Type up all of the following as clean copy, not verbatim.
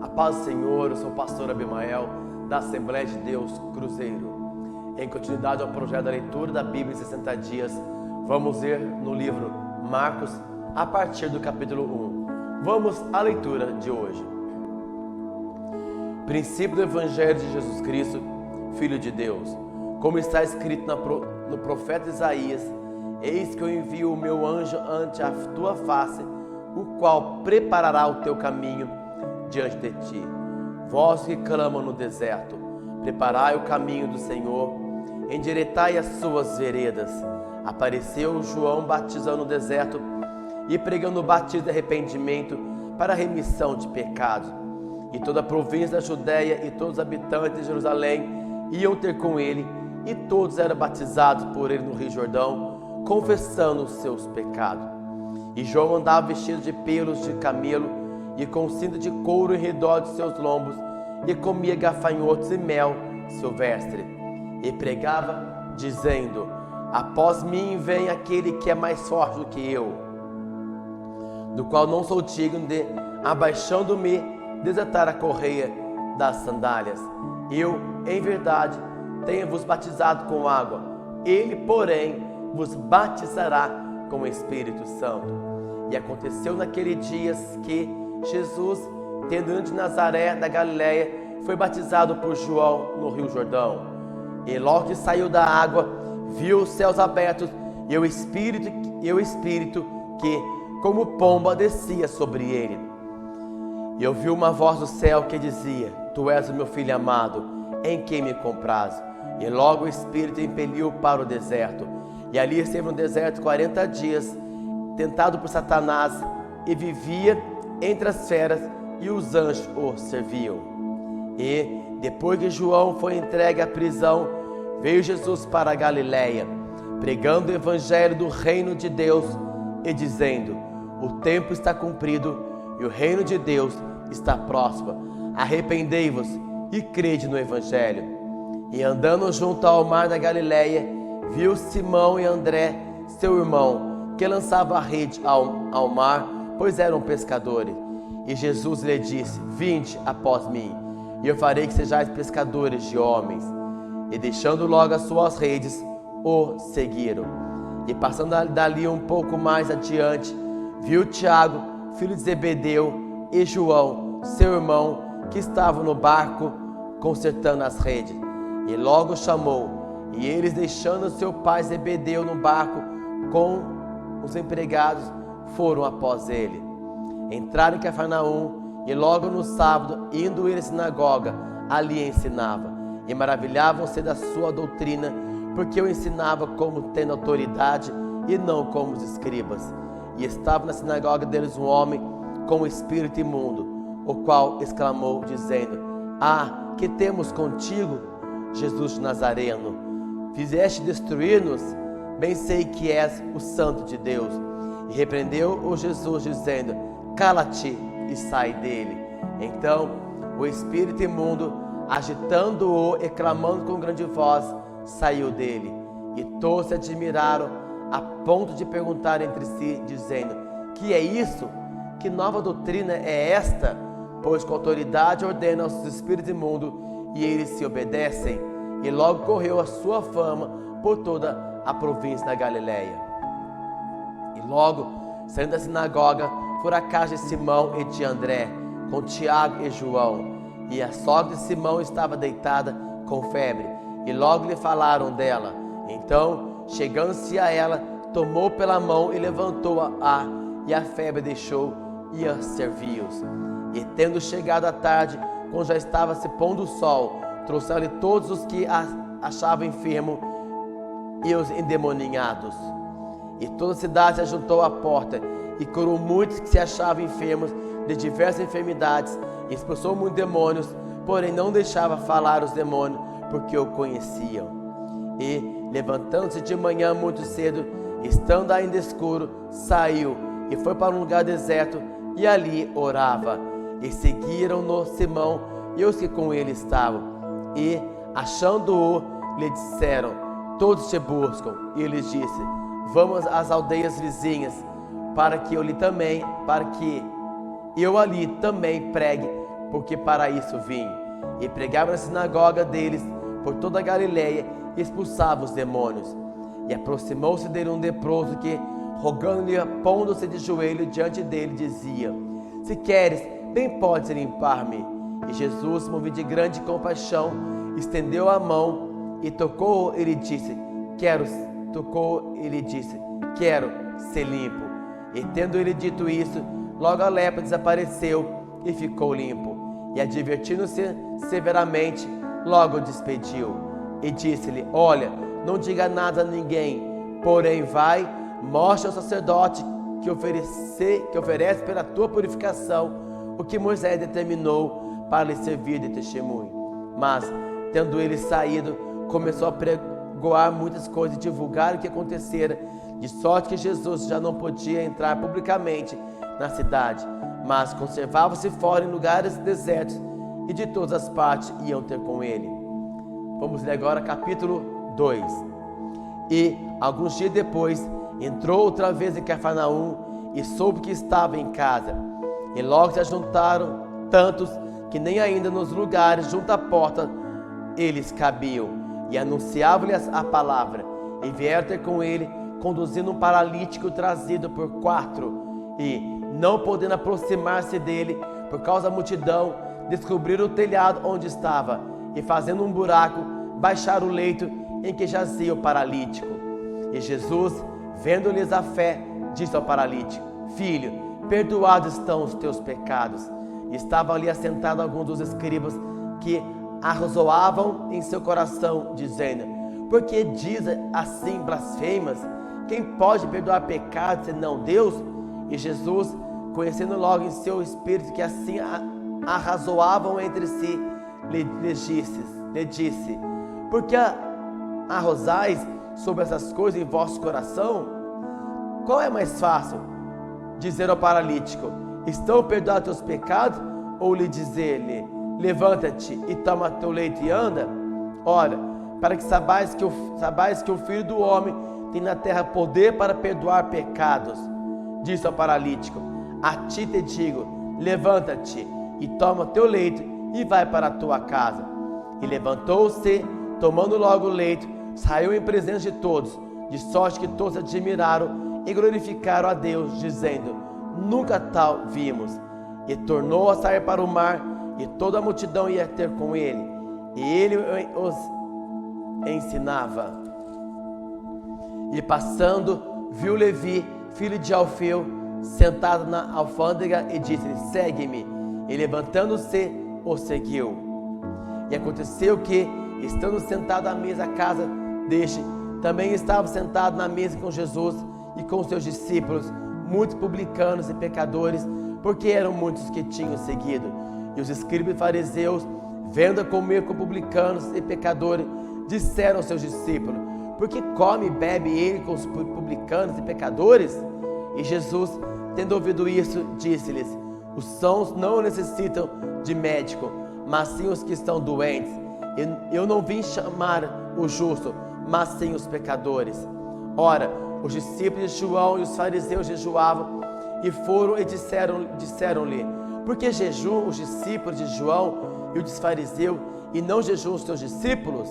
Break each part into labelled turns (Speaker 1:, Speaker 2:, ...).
Speaker 1: A paz do Senhor, eu sou o pastor Abimael, da Assembleia de Deus Cruzeiro. Em continuidade ao projeto da leitura da Bíblia em 60 dias, vamos ler no livro Marcos, a partir do capítulo 1. Vamos à leitura de hoje. Princípio do Evangelho de Jesus Cristo, Filho de Deus. Como está escrito no profeta Isaías: eis que eu envio o meu anjo ante a tua face, o qual preparará o teu caminho diante de ti. Vós que clamam no deserto, preparai o caminho do Senhor, endireitai as suas veredas. Apareceu João batizando no deserto e pregando o batismo de arrependimento para a remissão de pecados. E toda a província da Judéia e todos os habitantes de Jerusalém iam ter com ele, e todos eram batizados por ele no Rio Jordão, confessando os seus pecados. E João andava vestido de pelos de camelo e com cinto de couro em redor de seus lombos, e comia gafanhotos e mel silvestre. E pregava, dizendo: após mim vem aquele que é mais forte do que eu, do qual não sou digno de, abaixando-me, desatar a correia das sandálias. Eu, em verdade, tenho-vos batizado com água, ele, porém, vos batizará com o Espírito Santo. E aconteceu naquele dia que Jesus, tendo ido de Nazaré da Galileia, foi batizado por João no Rio Jordão. E logo que saiu da água, viu os céus abertos e o Espírito que, como pomba, descia sobre ele. E ouviu uma voz do céu que dizia: Tu és o meu Filho amado, em quem me comprazo. E logo o Espírito impeliu para o deserto. E ali esteve no deserto 40 dias, tentado por Satanás, e vivia entre as feras, e os anjos o serviam. E, depois que João foi entregue à prisão, veio Jesus para a Galileia, pregando o evangelho do reino de Deus e dizendo: o tempo está cumprido e o reino de Deus está próximo. Arrependei-vos e crede no evangelho. E andando junto ao mar da Galileia, viu Simão e André, seu irmão, que lançava a rede ao mar, pois eram pescadores. E Jesus lhe disse: vinde após mim, e eu farei que sejais pescadores de homens. E deixando logo as suas redes, o seguiram. E passando dali um pouco mais adiante, viu Tiago, filho de Zebedeu, e João, seu irmão, que estavam no barco consertando as redes. E logo chamou, e eles, deixando seu pai Zebedeu no barco com os empregados, foram após ele. Entraram em Cafarnaum, e logo no sábado, indo ele à sinagoga, ali ensinava. E maravilhavam-se da sua doutrina, porque eu ensinava como tendo autoridade, e não como os escribas. E estava na sinagoga deles um homem com um espírito imundo, o qual exclamou, dizendo: ah, que temos contigo, Jesus de Nazareno? Fizeste destruir-nos? Bem sei que és o Santo de Deus. E repreendeu-o Jesus, dizendo: cala-te e sai dele. Então o espírito imundo, agitando-o e clamando com grande voz, saiu dele. E todos se admiraram, a ponto de perguntar entre si, dizendo: que é isso? Que nova doutrina é esta? Pois com autoridade ordena aos espíritos imundos, e eles se obedecem. E logo correu a sua fama por toda a província da Galileia. E logo, saindo da sinagoga, foram à casa de Simão e de André, com Tiago e João. E a sogra de Simão estava deitada com febre, e logo lhe falaram dela. Então, chegando-se a ela, tomou pela mão e levantou-a, e a febre deixou, e a serviu-os. E tendo chegado a tarde, quando já estava se pondo o sol, trouxeram-lhe todos os que a achavam enfermo e os endemoninhados. E toda a cidade se ajuntou à porta, e curou muitos que se achavam enfermos de diversas enfermidades, e expulsou muitos demônios, porém não deixava falar os demônios, porque o conheciam. E, levantando-se de manhã muito cedo, estando ainda escuro, saiu e foi para um lugar deserto, e ali orava. E seguiram-no Simão e os que com ele estavam. E, achando-o, lhe disseram: todos te buscam. E ele disse: vamos às aldeias vizinhas, para que eu ali também pregue, porque para isso vim. E pregava na sinagoga deles por toda a Galileia e expulsava os demônios. E aproximou-se dele um leproso que, rogando-lhe, pondo-se de joelho diante dele, dizia: Se queres, bem podes limpar-me. E Jesus, movido de grande compaixão, estendeu a mão e tocou. Ele disse: Quero ser limpo. E tendo ele dito isso, logo a lepra desapareceu e ficou limpo. E advertindo-se severamente, logo o despediu. E disse-lhe: Olha, não diga nada a ninguém, porém vai, mostra ao sacerdote que oferece pela tua purificação o que Moisés determinou para lhe servir de testemunho. Mas, tendo ele saído, começou a pregoar muitas coisas e divulgar o que acontecera, de sorte que Jesus já não podia entrar publicamente na cidade, mas conservava-se fora em lugares desertos, e de todas as partes iam ter com ele. Vamos ler agora capítulo 2. E, alguns dias depois, entrou outra vez em Cafarnaum e soube que estava em casa. E logo se ajuntaram tantos que nem ainda nos lugares junto à porta eles cabiam. E anunciavam-lhes a palavra. E vieram ter com ele, conduzindo um paralítico trazido por 4. E, não podendo aproximar-se dele, por causa da multidão, descobriram o telhado onde estava. E fazendo um buraco, baixaram o leito em que jazia o paralítico. E Jesus, vendo-lhes a fé, disse ao paralítico: Filho, perdoados estão os teus pecados. E estavam ali assentados alguns dos escribas que arrazoavam em seu coração, dizendo: Por que diz assim blasfemas? Quem pode perdoar pecados senão Deus? E Jesus, conhecendo logo em seu espírito que assim arrazoavam entre si, lhe disse: Por que arrozais sobre essas coisas em vosso coração? Qual é mais fácil? Dizer ao paralítico: Estão perdoados teus pecados? Ou lhe dizer-lhe: Levanta-te e toma teu leito e anda? Ora, para que sabais que o Filho do Homem tem na terra poder para perdoar pecados. Disse ao paralítico: A ti te digo, levanta-te e toma teu leito e vai para a tua casa. E levantou-se, tomando logo o leito, saiu em presença de todos, de sorte que todos admiraram e glorificaram a Deus, dizendo: Nunca tal vimos. E tornou a sair para o mar, e toda a multidão ia ter com ele, e ele os ensinava. E passando, viu Levi, filho de Alfeu, sentado na alfândega, e disse-lhe: Segue-me. E levantando-se, o seguiu. E aconteceu que, estando sentado à mesa à casa deste, também estava sentado na mesa com Jesus e com seus discípulos, muitos publicanos e pecadores, porque eram muitos que tinham seguido. E os escribas e fariseus, vendo-a comer com publicanos e pecadores, disseram aos seus discípulos: Por que come e bebe ele com os publicanos e pecadores? E Jesus, tendo ouvido isso, disse-lhes: Os sãos não necessitam de médico, mas sim os que estão doentes. Eu não vim chamar o justo, mas sim os pecadores. Ora, os discípulos de João e os fariseus jejuavam, e foram e disseram-lhe: Por que jejuam os discípulos de João e os fariseus, e não jejuam os teus discípulos?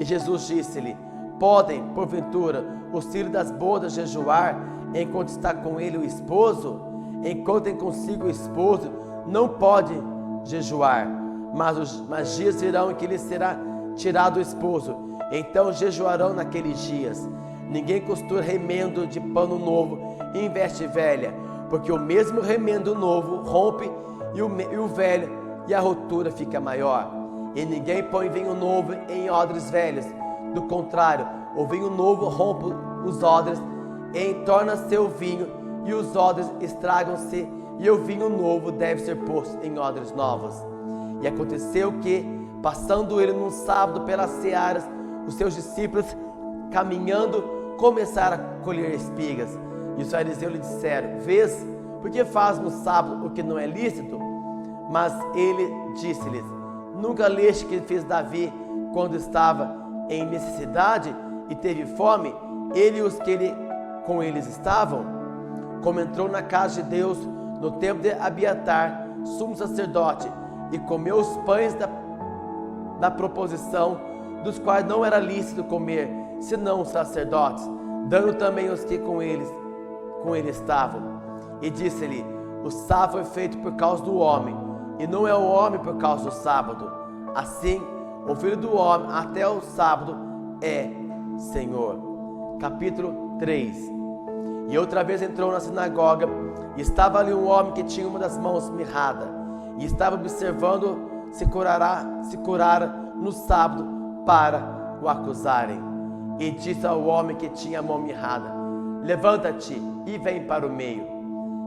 Speaker 1: E Jesus disse-lhe: Podem, porventura, os filhos das bodas jejuar, enquanto está com ele o esposo? Enquanto tem consigo o esposo, não pode jejuar. Mas dias virão em que lhe será tirado o esposo, então jejuarão naqueles dias. Ninguém costura remendo de pano novo em veste velha, porque o mesmo remendo novo rompe e o velho, e a rotura fica maior. E ninguém põe vinho novo em odres velhos. Do contrário, o vinho novo rompe os odres e torna-se o vinho, e os odres estragam-se, e o vinho novo deve ser posto em odres novos. E aconteceu que, passando ele num sábado pelas searas, os seus discípulos, caminhando, começaram a colher espigas. E os fariseus lhe disseram: Vês, por que faz no sábado o que não é lícito? Mas ele disse-lhes: Nunca leste que fez Davi quando estava em necessidade e teve fome, ele e os que com eles estavam? Como entrou na casa de Deus no tempo de Abiatar, sumo sacerdote, e comeu os pães da proposição, dos quais não era lícito comer, senão os sacerdotes, dando também os que com ele estavam. E disse-lhe: o sábado foi feito por causa do homem, e não é o homem por causa do sábado. Assim, o Filho do Homem até o sábado é Senhor. Capítulo 3. E outra vez entrou na sinagoga, e estava ali um homem que tinha uma das mãos mirrada, e estava observando se curara no sábado para o acusarem. E disse ao homem que tinha a mão mirrada: levanta-te e vem para o meio.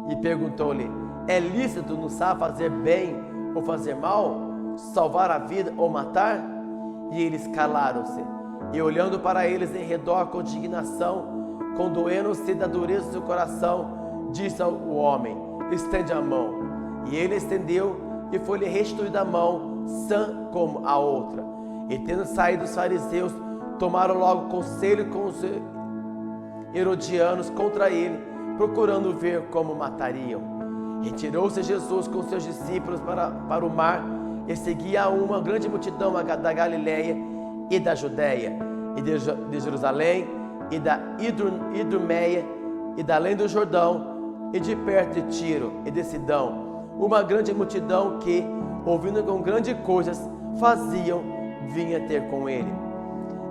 Speaker 1: E perguntou-lhe: é lícito no sábado fazer bem ou fazer mal, salvar a vida ou matar? E eles calaram-se, e olhando para eles em redor com indignação, condoendo-se da dureza do seu coração, disse ao homem: estende a mão. E ele estendeu, e foi-lhe restituída a mão, sã como a outra. E tendo saído os fariseus, tomaram logo conselho com os herodianos contra ele, procurando ver como matariam. Retirou-se Jesus com seus discípulos para o mar, e seguia uma grande multidão da Galileia e da Judéia, e de Jerusalém, e da Idumeia, e da além do Jordão, e de perto de Tiro e de Sidão, uma grande multidão que, ouvindo com grandes coisas faziam, vinha ter com ele.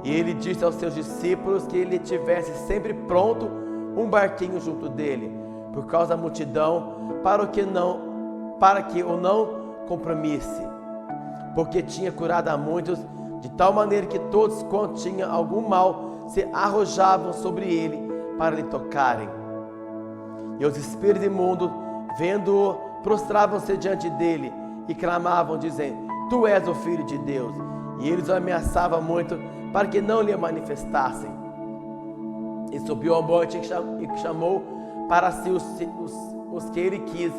Speaker 1: E ele disse aos seus discípulos que ele tivesse sempre pronto um barquinho junto dele, por causa da multidão, para que o não comprimisse, porque tinha curado a muitos, de tal maneira que todos quanto tinham algum mal se arrojavam sobre ele para lhe tocarem. E os espíritos imundos, vendo-o, prostravam-se diante dele e clamavam, dizendo: tu és o Filho de Deus. E eles o ameaçavam muito para que não lhe manifestassem. E subiu ao monte e chamou para si os que ele quis,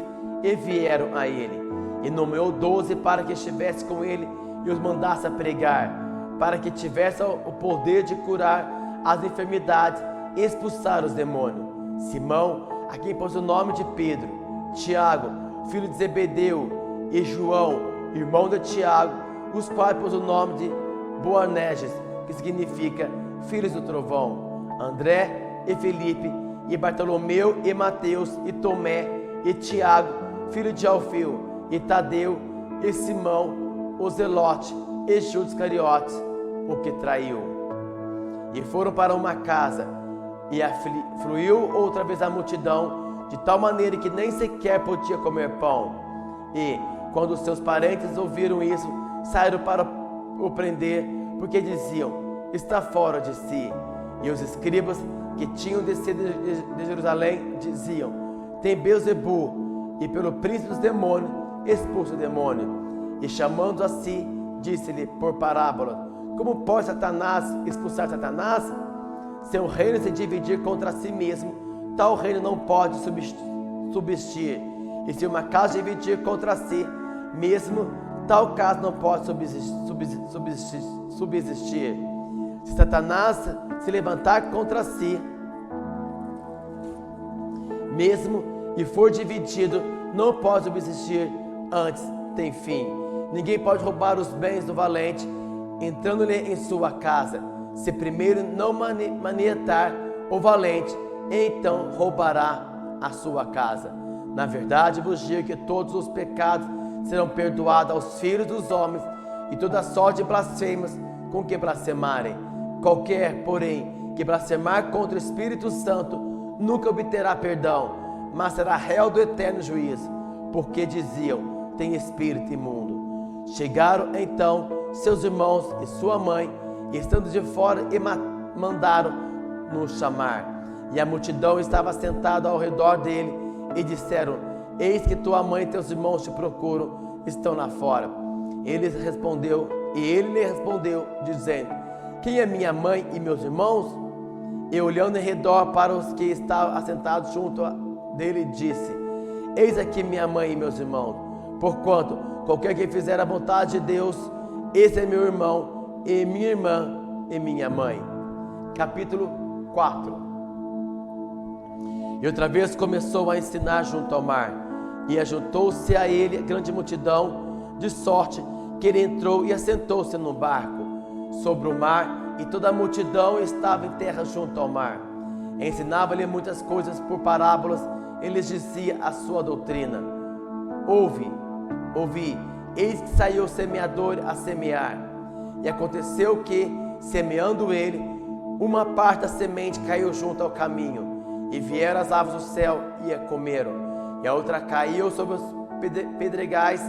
Speaker 1: e vieram a ele. E nomeou 12 para que estivesse com ele e os mandasse a pregar, para que tivesse o poder de curar as enfermidades e expulsar os demônios. Simão, a quem pôs o nome de Pedro, Tiago, filho de Zebedeu, e João, irmão de Tiago, os quais pôs o nome de Boanerges, que significa filhos do trovão, André e Felipe, e Bartolomeu e Mateus, e Tomé, e Tiago, filho de Alfeu, e Tadeu, e Simão, o Zelote, e Judas Iscariotes, o que traiu. E foram para uma casa, e afluiu outra vez a multidão, de tal maneira que nem sequer podia comer pão. E, quando os seus parentes ouviram isso, saíram para o prender, porque diziam: está fora de si. E os escribas que tinham descido de Jerusalém diziam: tem Beelzebu, e pelo príncipe dos demônios expulsa o demônio. E chamando a si, disse-lhe por parábola: como pode Satanás expulsar Satanás? Se um reino se dividir contra si mesmo, tal reino não pode subsistir. E se uma casa dividir contra si mesmo, tal casa não pode subsistir. Se Satanás se levantar contra si mesmo e for dividido, não pode subsistir, antes tem fim. Ninguém pode roubar os bens do valente, entrando-lhe em sua casa, se primeiro não manietar o valente, então roubará a sua casa. Na verdade vos digo que todos os pecados serão perdoados aos filhos dos homens, e toda sorte de blasfemas com que blasfemarem. Qualquer, porém, que blasfemar contra o Espírito Santo nunca obterá perdão, mas será réu do eterno juízo, porque diziam: tem espírito imundo. Chegaram então seus irmãos e sua mãe, e estando de fora, e mandaram-no chamar. E a multidão estava sentada ao redor dele, e disseram: eis que tua mãe e teus irmãos te procuram, estão lá fora. Ele lhe respondeu, dizendo: quem é minha mãe e meus irmãos? E olhando em redor para os que estavam assentados junto dele, disse: eis aqui minha mãe e meus irmãos. Porquanto qualquer que fizer a vontade de Deus, esse é meu irmão, e minha irmã, e minha mãe. Capítulo 4. E outra vez começou a ensinar junto ao mar, e ajuntou-se a ele grande multidão, de sorte que ele entrou e assentou-se no barco sobre o mar, e toda a multidão estava em terra junto ao mar. Ensinava-lhe muitas coisas por parábolas, e lhes dizia a sua doutrina. Ouvi, eis que saiu o semeador a semear. E aconteceu que, semeando ele, uma parte da semente caiu junto ao caminho, e vieram as aves do céu e a comeram. E a outra caiu sobre os pedregais,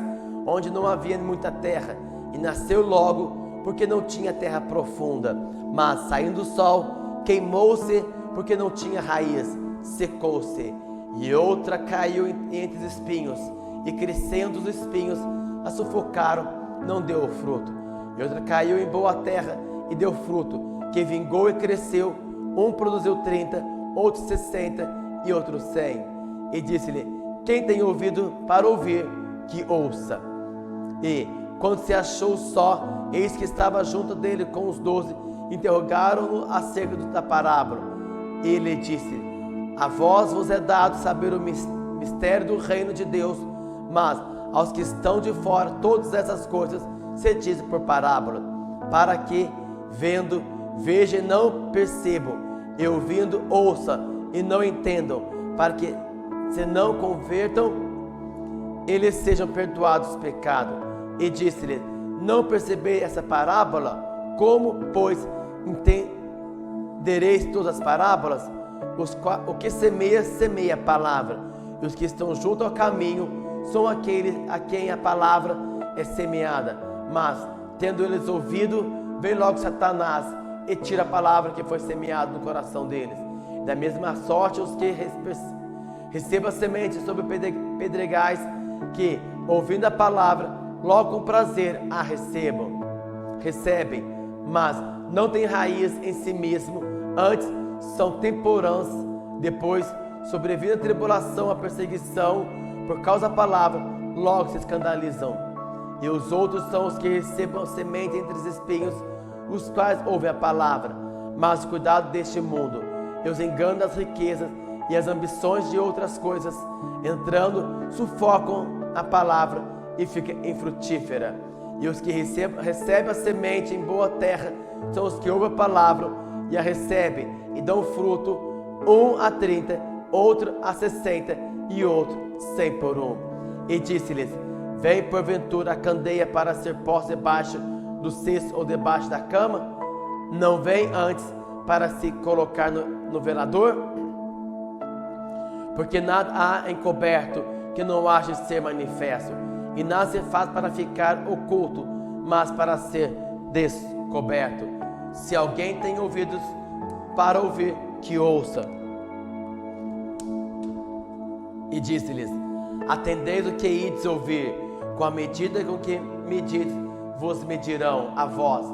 Speaker 1: onde não havia muita terra, e nasceu logo, porque não tinha terra profunda. Mas, saindo o sol, queimou-se, porque não tinha raiz, secou-se. E outra caiu entre os espinhos, e crescendo os espinhos, a sufocaram, não deu fruto. E outra caiu em boa terra, e deu fruto, que vingou e cresceu. Um produziu 30, outro 60, e outro 100. E disse-lhe: quem tem ouvido para ouvir, que ouça. E, quando se achou só, eis que estava junto dele com os 12, interrogaram-no acerca da parábola. Ele disse: a vós vos é dado saber o mistério do reino de Deus, mas aos que estão de fora todas essas coisas se dizem por parábola, para que, vendo, vejam e não percebam, e ouvindo, ouçam e não entendam, para que, se não convertam, eles sejam perdoados os pecados. E disse-lhe: não percebeis essa parábola? Como, pois, entendereis todas as parábolas? O que semeia, semeia a palavra, e os que estão junto ao caminho são aqueles a quem a palavra é semeada. Mas, tendo eles ouvido, vem logo Satanás e tira a palavra que foi semeada no coração deles. Da mesma sorte, os que recebam a semente sobre pedregais, que, ouvindo a palavra, logo com prazer a recebem, mas não têm raiz em si mesmo, antes são temporãs. Depois, sobrevindo a tribulação, a perseguição, por causa da palavra, logo se escandalizam. E os outros são os que recebam semente entre os espinhos, os quais ouvem a palavra, mas o cuidado deste mundo, e os enganos das riquezas e as ambições de outras coisas, entrando, sufocam a palavra e fica infrutífera. E os que recebem a semente em boa terra são os que ouvem a palavra e a recebem e dão fruto, um a 30, outro a 60 e outro 100 por 1. E disse-lhes: vem porventura a candeia para ser posta debaixo do cesto ou debaixo da cama? Não vem antes para se colocar no velador? Porque nada há encoberto que não haja de ser manifesto, e nada se faz para ficar oculto, mas para ser descoberto. Se alguém tem ouvidos para ouvir, que ouça. E disse-lhes: atendeis o que ides ouvir, com a medida com que medides, vos medirão a vós,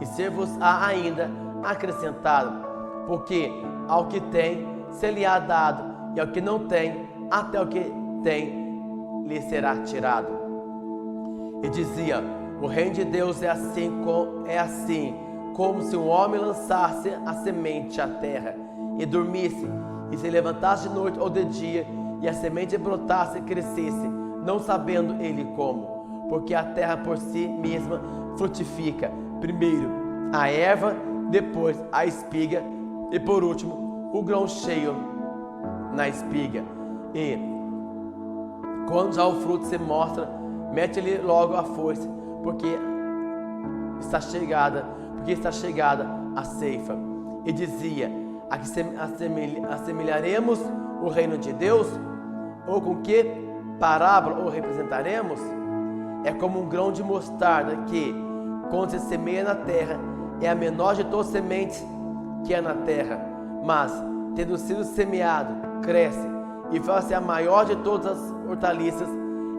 Speaker 1: e ser-vos-á ainda acrescentado, porque ao que tem, se lhe há dado, e ao que não tem, até o que tem, lhe será tirado. E dizia: o reino de Deus é assim como se um homem lançasse a semente à terra, e dormisse, e se levantasse de noite ou de dia, e a semente brotasse e crescesse, não sabendo ele como, porque a terra por si mesma frutifica, primeiro a erva, depois a espiga, e por último o grão cheio na espiga. E quando já o fruto se mostra, mete-lhe logo a foice, porque está chegada a ceifa. E dizia: a que assemelharemos o reino de Deus? Ou com que parábola o representaremos? É como um grão de mostarda que, quando se semeia na terra, é a menor de todas as sementes que há na terra, mas, tendo sido semeado, cresce e faz-se a maior de todas as hortaliças,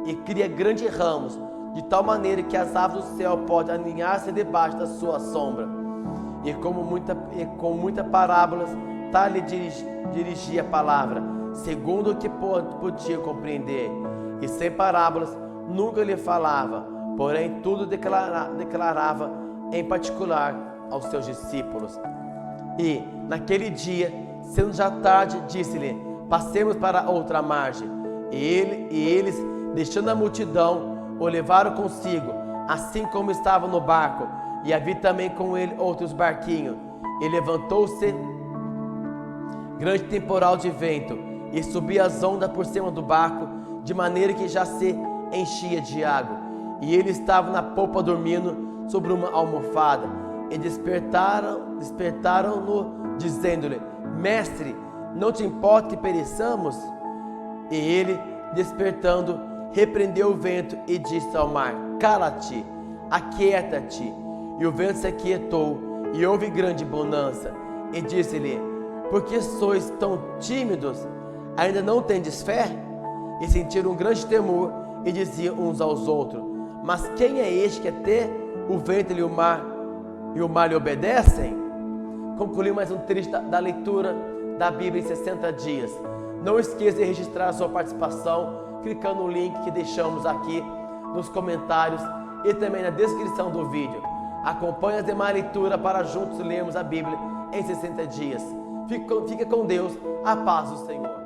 Speaker 1: e cria grandes ramos, de tal maneira que as aves do céu podem aninhar-se debaixo da sua sombra. E com muita parábolas, tal lhe dirigia a palavra, segundo o que podia compreender. E sem parábolas nunca lhe falava, porém tudo declarava em particular aos seus discípulos. E naquele dia, sendo já tarde, disse-lhe: passemos para outra margem. E eles, deixando a multidão, o levaram consigo, assim como estava no barco, e havia também com ele outros barquinhos. E levantou-se grande temporal de vento, e subia as ondas por cima do barco, de maneira que já se enchia de água. E ele estava na popa dormindo sobre uma almofada. E despertaram-no, dizendo-lhe: Mestre, não te importa que pereçamos? E ele, despertando, repreendeu o vento e disse ao mar: Cala-te, aquieta-te. E o vento se aquietou, e houve grande bonança. E disse-lhe: Por que sois tão tímidos? Ainda não tendes fé? E sentiram um grande temor, e diziam uns aos outros: Mas quem é este que até o vento e o mar lhe obedecem? Concluí mais um trecho da leitura da Bíblia em 60 dias. Não esqueça de registrar a sua participação, clicando no link que deixamos aqui nos comentários e também na descrição do vídeo. Acompanhe a demais leitura para juntos lermos a Bíblia em 60 dias. Fique com Deus, a paz do Senhor.